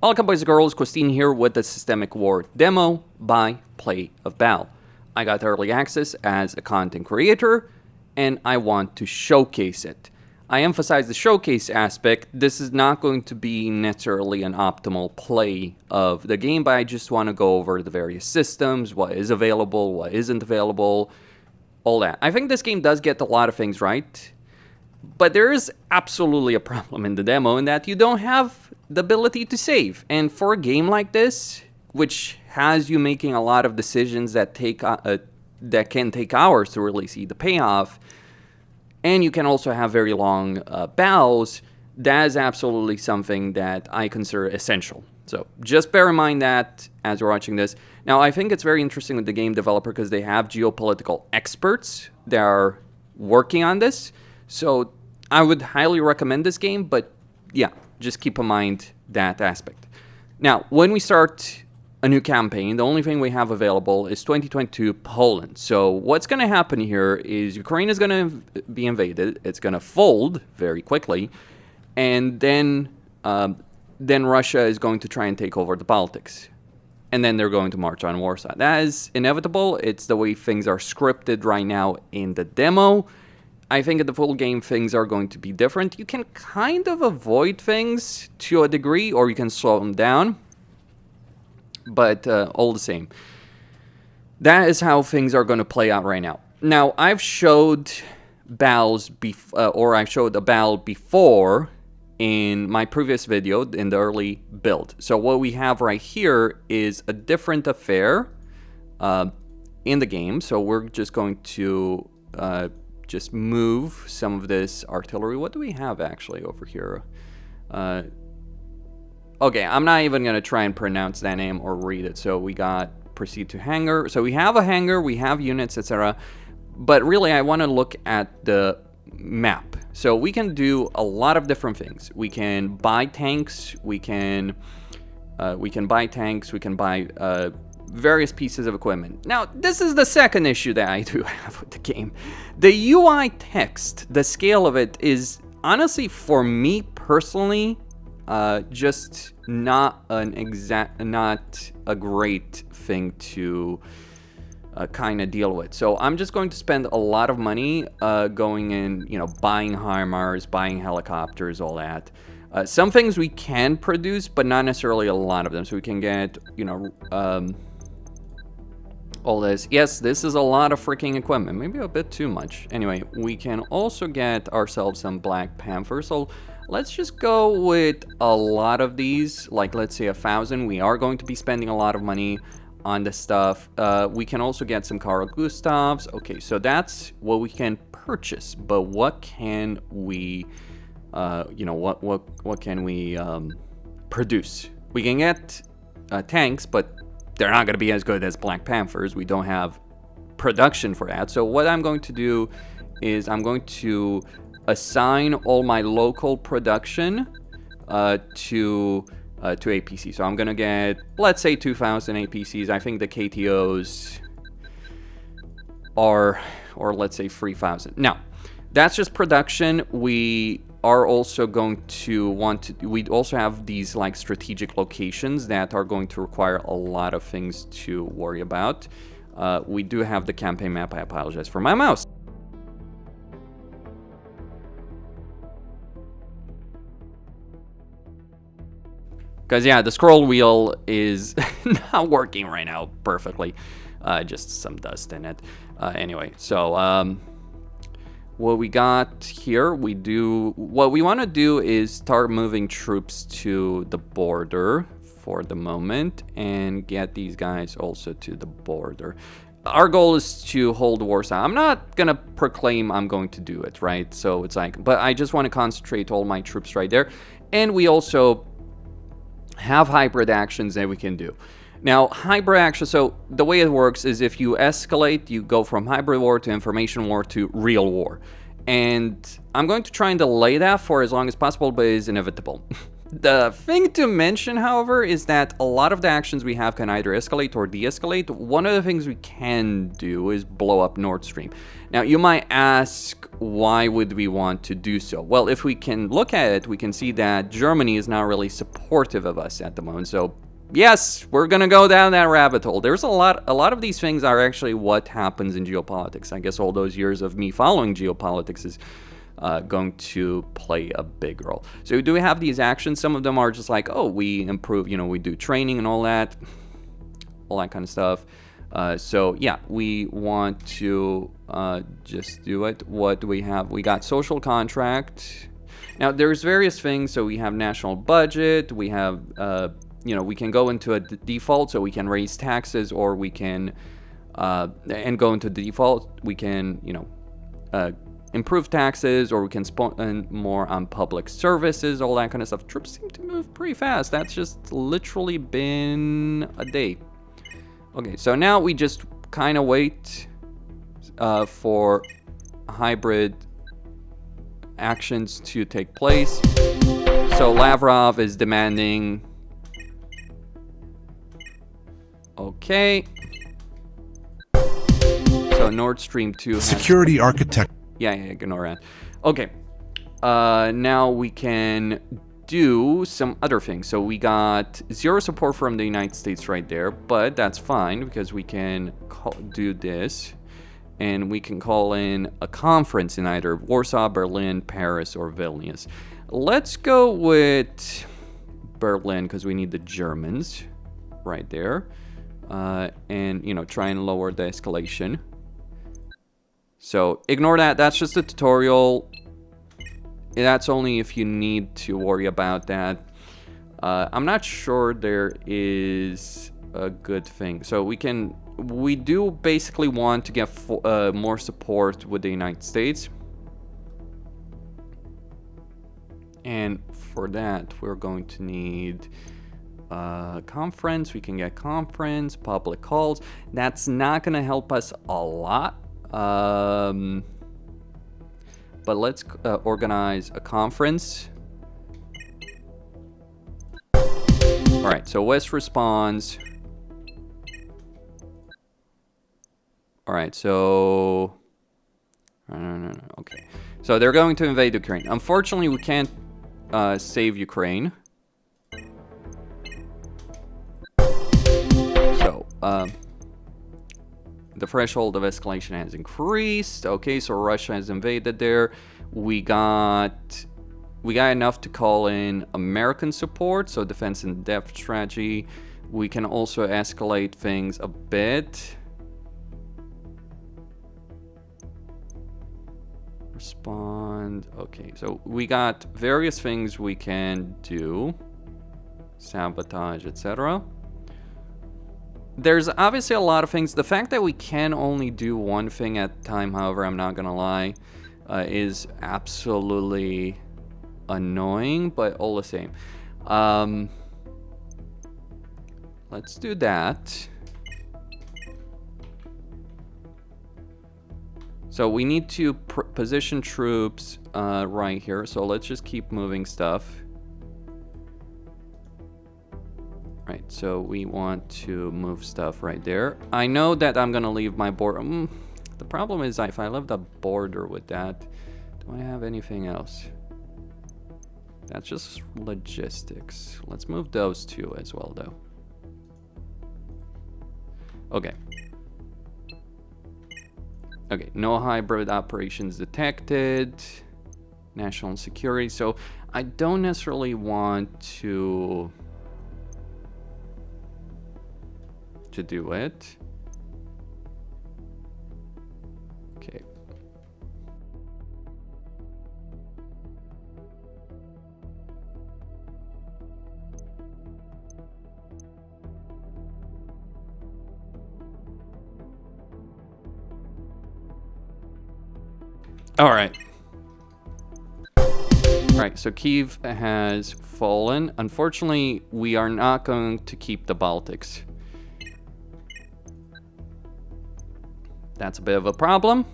Welcome boys and girls, Christine here with the Systemic War demo by Play of Bal. I got early access as a content creator and I want to showcase it. I emphasize the showcase aspect. This is not going to be necessarily an optimal play of the game, but I just want to go over the various systems, what is available, what isn't available, all that. I think this game does get a lot of things right, but there is absolutely a problem in the demo in that you don't have the ability to save. And for a game like this, which has you making a lot of decisions that can take hours to really see the payoff, and you can also have very long battles, that is absolutely something that I consider essential. So just bear in mind that as you're watching this. Now, I think it's very interesting with the game developer because they have geopolitical experts that are working on this. So I would highly recommend this game, but yeah, just keep in mind that aspect. Now, when we start a new campaign, the only thing we have available is 2022 Poland. So what's going to happen here is Ukraine is going to be invaded. It's going to fold very quickly. And then Russia is going to try and take over the Baltics. And then they're going to march on Warsaw. That is inevitable. It's the way things are scripted right now in the demo. I think in the full game, things are going to be different. You can kind of avoid things to a degree, or you can slow them down. But all the same, that is how things are going to play out right now. Now, I've showed Bals I showed a Bal before in my previous video in the early build. So what we have right here is a different affair in the game. So we're just going to just move some of this artillery. What do we have actually over here? Okay, I'm not even going to try and pronounce that name or read it. So we got proceed to hangar. So we have a hangar, we have units, etc. But really, I want to look at the map. So we can do a lot of different things. We can buy tanks. We can buy various pieces of equipment. Now, this is the second issue that I do have with the game. The UI text, the scale of it is honestly, for me personally, just not a great thing to kind of deal with. So I'm just going to spend a lot of money going in, buying HIMARS, buying helicopters, all that. Some things we can produce, but not necessarily a lot of them. So we can get, all this. Yes, this is a lot of freaking equipment, maybe a bit too much. Anyway, we can also get ourselves some Black Panthers. So let's just go with a lot of these, like let's say 1,000. We are going to be spending a lot of money on this stuff. We can also get some Carl Gustavs. Okay, so that's what we can purchase. But what can we, what can we produce? We can get tanks, but they're not going to be as good as Black Panthers. We don't have production for that. So what I'm going to do is I'm going to assign all my local production to APC. So I'm going to get, let's say, 2,000 APCs. I think the KTOs are, or let's say 3,000. Now, that's just production. We are also going to we also have these like strategic locations that are going to require a lot of things to worry about. We do have the campaign map. I apologize for my mouse. Because yeah, the scroll wheel is not working right now perfectly. Just some dust in it. Anyway, so what we got here, what we want to do is start moving troops to the border for the moment and get these guys also to the border. Our goal is to hold Warsaw. I'm not going to proclaim I'm going to do it, right? So it's like, but I just want to concentrate all my troops right there. And we also have hybrid actions that we can do. Now, hybrid action, so the way it works is if you escalate, you go from hybrid war to information war to real war. And I'm going to try and delay that for as long as possible, but it is inevitable. The thing to mention, however, is that a lot of the actions we have can either escalate or de-escalate. One of the things we can do is blow up Nord Stream. Now, you might ask, why would we want to do so? Well, if we can look at it, we can see that Germany is not really supportive of us at the moment. So, yes, we're gonna go down that rabbit hole. There's a lot of these things are actually what happens in geopolitics. I guess all those years of me following geopolitics is going to play a big role. So do we have these actions? Some of them are just like, oh, we improve, you know, we do training and all that kind of stuff. So yeah, we want to just do it. What do we have? We got social contract. Now there's various things. So we have national budget. We have, you know, we can go into a default, so we can raise taxes, or we can, and go into the default. We can, you know, improve taxes, or we can spend more on public services, all that kind of stuff. Troops seem to move pretty fast. That's just literally been a day. Okay, so now we just kind of wait for hybrid actions to take place. So Lavrov is demanding... Okay. So Nord Stream 2 has... Security architect. Yeah, ignore that. Okay. Now we can do some other things. So we got zero support from the United States right there, but that's fine because we can do this, and we can call in a conference in either Warsaw, Berlin, Paris, or Vilnius. Let's go with Berlin because we need the Germans right there, and you know, try and lower the escalation. So ignore that. That's just a tutorial. That's only if you need to worry about that. I'm not sure there is a good thing. So we do basically want to get more support with the United States. And for that, we're going to need conference. We can get conference, public calls. That's not going to help us a lot. But let's organize a conference. All right, so West responds. All right, so no. Okay, so they're going to invade Ukraine. Unfortunately, we can't save Ukraine. So the threshold of escalation has increased. Okay, so Russia has invaded there. We got enough to call in American support, so defense in depth strategy. We can also escalate things a bit. Respond. Okay, so we got various things we can do. Sabotage, etc. There's obviously a lot of things. The fact that we can only do one thing at a time, however, I'm not gonna lie, is absolutely annoying, but all the same. Let's do that. So we need to position troops right here. So let's just keep moving stuff. Right, so we want to move stuff right there. I know that I'm gonna leave my border. The problem is if I leave the border with that, do I have anything else? That's just logistics. Let's move those two as well, though. Okay. Okay, no hybrid operations detected. National security. So I don't necessarily want to do it. Okay. All right. Right, so Kyiv has fallen. Unfortunately, we are not going to keep the Baltics. That's a bit of a problem.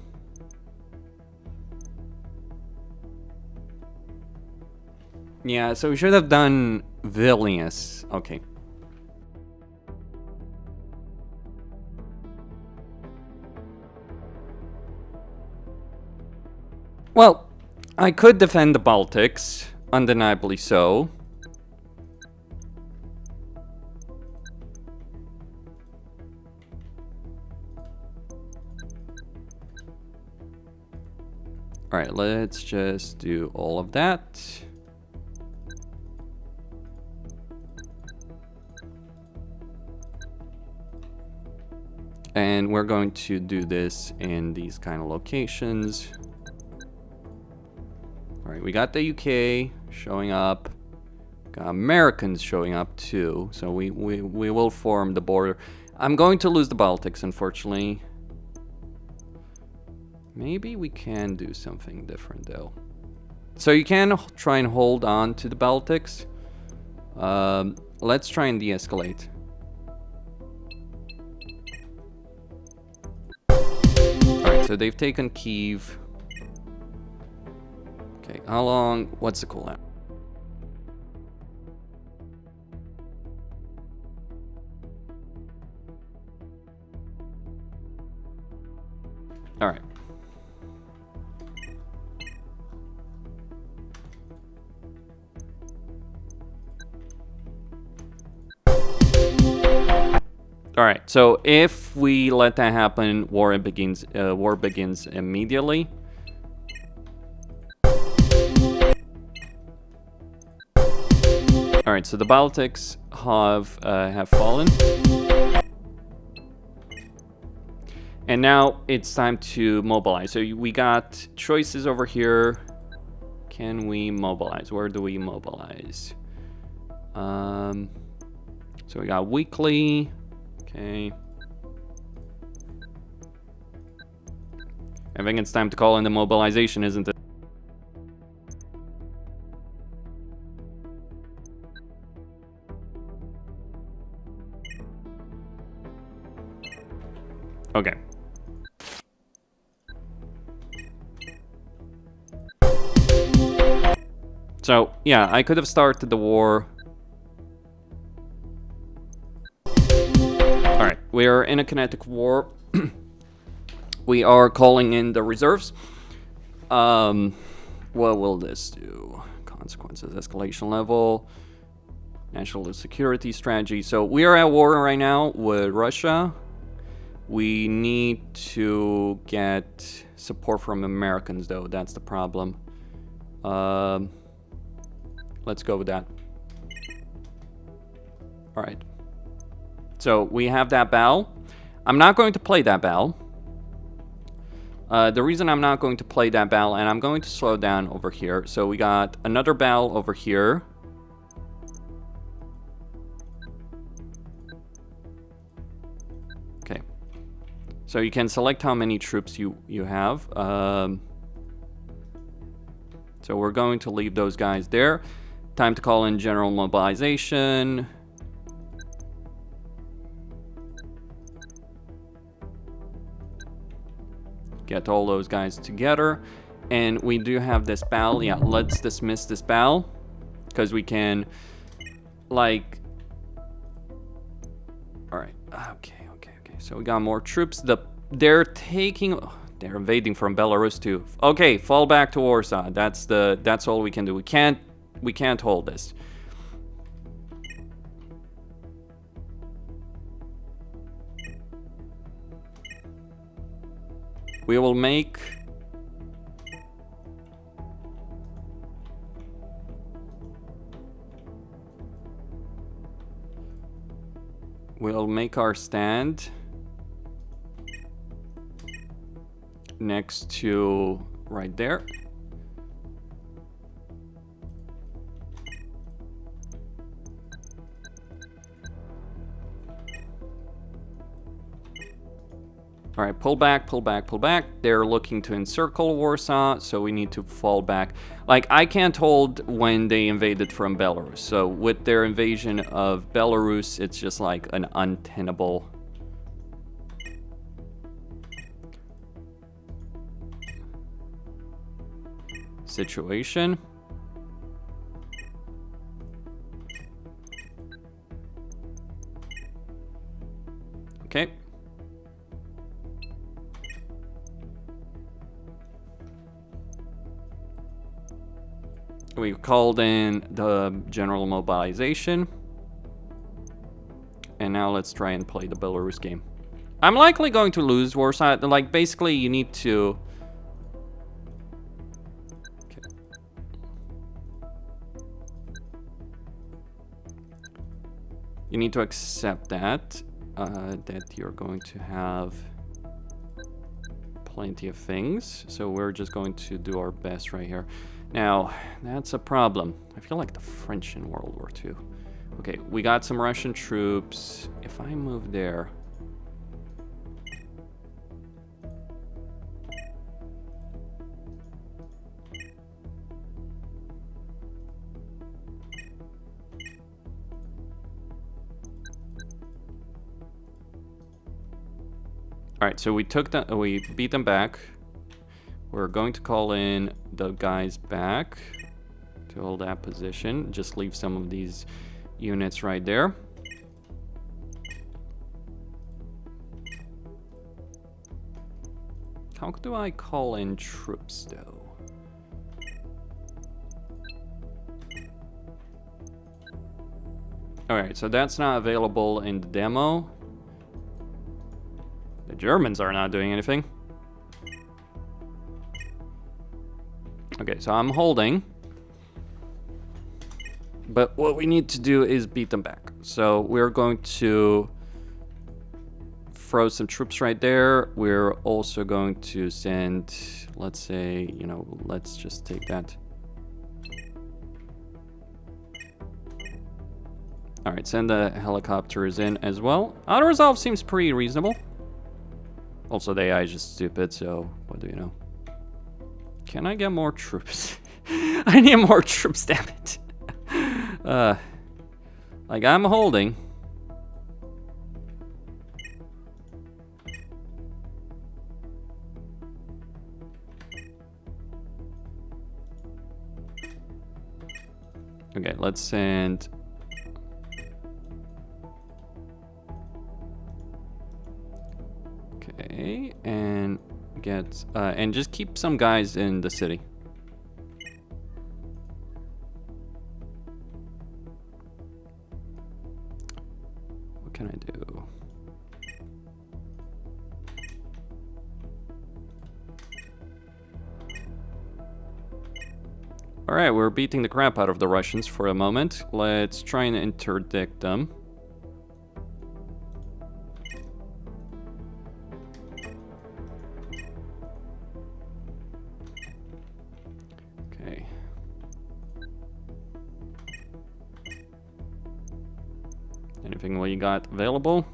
Yeah, so we should have done Vilnius. Okay. Well, I could defend the Baltics, undeniably so. Alright, let's just do all of that. And we're going to do this in these kind of locations. Alright, we got the UK showing up. Got Americans showing up too. So we will form the border. I'm going to lose the Baltics, unfortunately. Maybe we can do something different though. So you can try and hold on to the Baltics. Let's try and de-escalate. Alright, so they've taken Kyiv. Okay, how long? What's the cooldown? Alright. Alright, so if we let that happen, war begins immediately. Alright, so the Baltics have fallen. And now it's time to mobilize. So we got choices over here. Can we mobilize? Where do we mobilize? So we got weekly. Okay. I think it's time to call in the mobilization, isn't it? Okay. So, yeah, I could have started the war. Alright, we are in a kinetic war. We are calling in the reserves. What will this do? Consequences, escalation level, national security strategy. So we are at war right now with Russia. We need to get support from Americans, though. That's the problem. Let's go with that. All right. So we have that bell. I'm not going to play that bell. The reason I'm not going to play that bell, and I'm going to slow down over here. So we got another bell over here. Okay. So you can select how many troops you have. So we're going to leave those guys there. Time to call in general mobilization. Get all those guys together. And we do have this bell. Yeah, let's dismiss this bell. Because we can, like... Alright, okay. So we got more troops. They're taking... Oh, they're invading from Belarus too. Okay, fall back to Warsaw. That's all we can do. We can't hold this. We will make... We'll make our stand next to right there. All right, pull back. They're looking to encircle Warsaw, so we need to fall back. Like, I can't hold when they invaded from Belarus. So with their invasion of Belarus, it's just like an untenable situation. Okay. We called in the general mobilization. And now let's try and play the Belarus game. I'm likely going to lose Warsaw. Like, basically, you need to... Okay. You need to accept that. That you're going to have plenty of things. So we're just going to do our best right here. Now, that's a problem. I feel like the French in World War II. Okay, we got some Russian troops. If I move there... Alright, so we beat them back. We're going to call in the guys back to hold that position. Just leave some of these units right there. How do I call in troops, though? Alright, so that's not available in the demo. The Germans are not doing anything. Okay, so I'm holding. But what we need to do is beat them back. So we're going to throw some troops right there. We're also going to send, let's say, you know, let's just take that. All right, send the helicopters in as well. Auto resolve seems pretty reasonable. Also, the AI is just stupid, so what do you know? Can I get more troops? I need more troops, damn it. Like, I'm holding. Okay, let's send... Okay, and get... and just keep some guys in the city. What can I do? Alright, we're beating the crap out of the Russians for a moment. Let's try and interdict them. Okay. Anything we got available?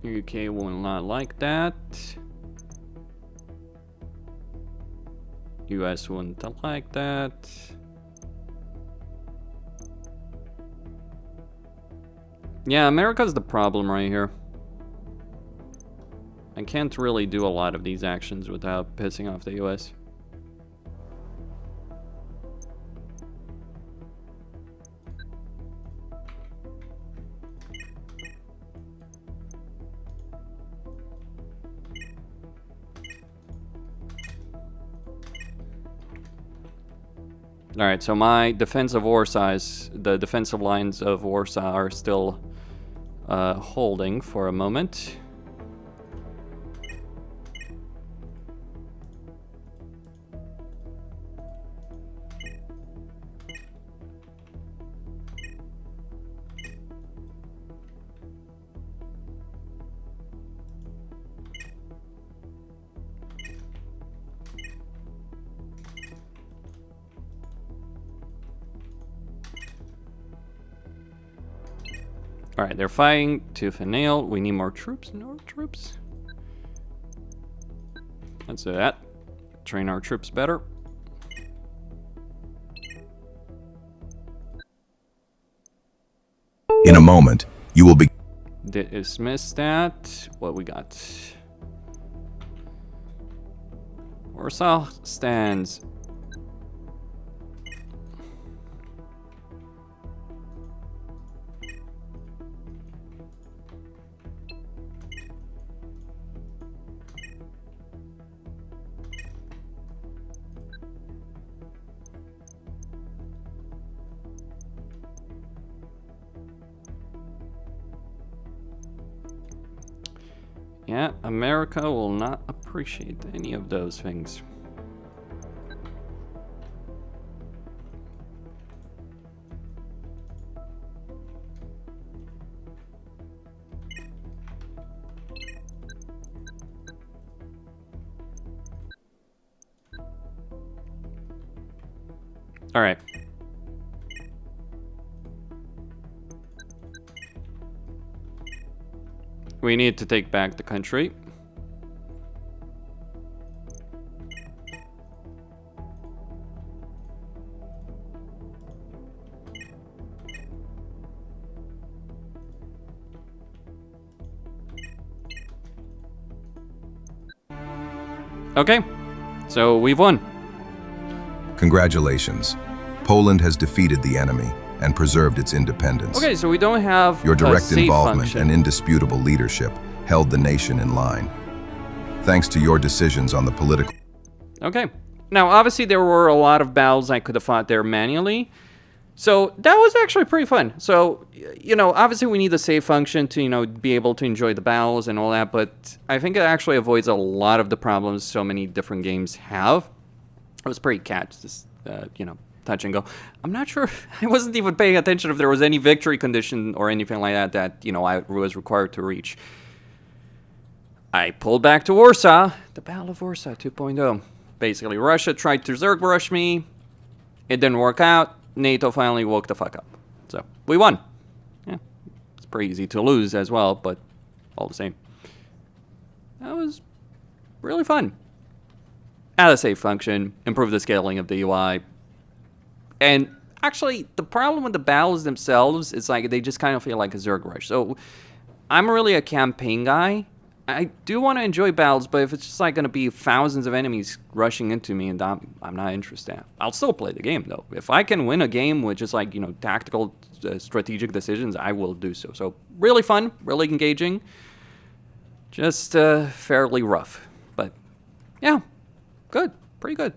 UK will not like that. US wouldn't like that. Yeah, America's the problem right here. I can't really do a lot of these actions without pissing off the US. Alright, so my defense of Warsaw the defensive lines of Warsaw are still holding for a moment. Alright, they're fighting tooth and nail. We need more troops. No troops. Let's do that. Train our troops better. In a moment, you will be... Dismiss that. What we got? Warsaw stands. Yeah, America will not appreciate any of those things. All right. We need to take back the country. Okay, so we've won. Congratulations. Poland has defeated the enemy and preserved its independence. Okay, so we don't have Your direct a save involvement function. and indisputable leadership held the nation in line. Thanks to your decisions on the political... Okay. Now, obviously, there were a lot of battles I could have fought there manually. So that was actually pretty fun. So, you know, obviously we need the save function to, you know, be able to enjoy the battles and all that. But I think it actually avoids a lot of the problems so many different games have. It was pretty just, you know, touch and go. I'm not sure. I wasn't even paying attention if there was any victory condition or anything like that that, you know, I was required to reach. I pulled back to Warsaw. The Battle of Warsaw 2.0. Basically, Russia tried to Zerg rush me. It didn't work out. NATO finally woke the fuck up. So, we won. Yeah, it's pretty easy to lose as well, but all the same. That was really fun. Add a save function, improve the scaling of the UI. And actually, the problem with the battles themselves is like they just kind of feel like a Zerg rush. So, I'm really a campaign guy. I do want to enjoy battles, but if it's just like going to be thousands of enemies rushing into me, and I'm not interested. I'll still play the game, though. If I can win a game with just like, you know, tactical, strategic decisions, I will do so. So, really fun, really engaging. Just fairly rough. But, yeah, good. Pretty good.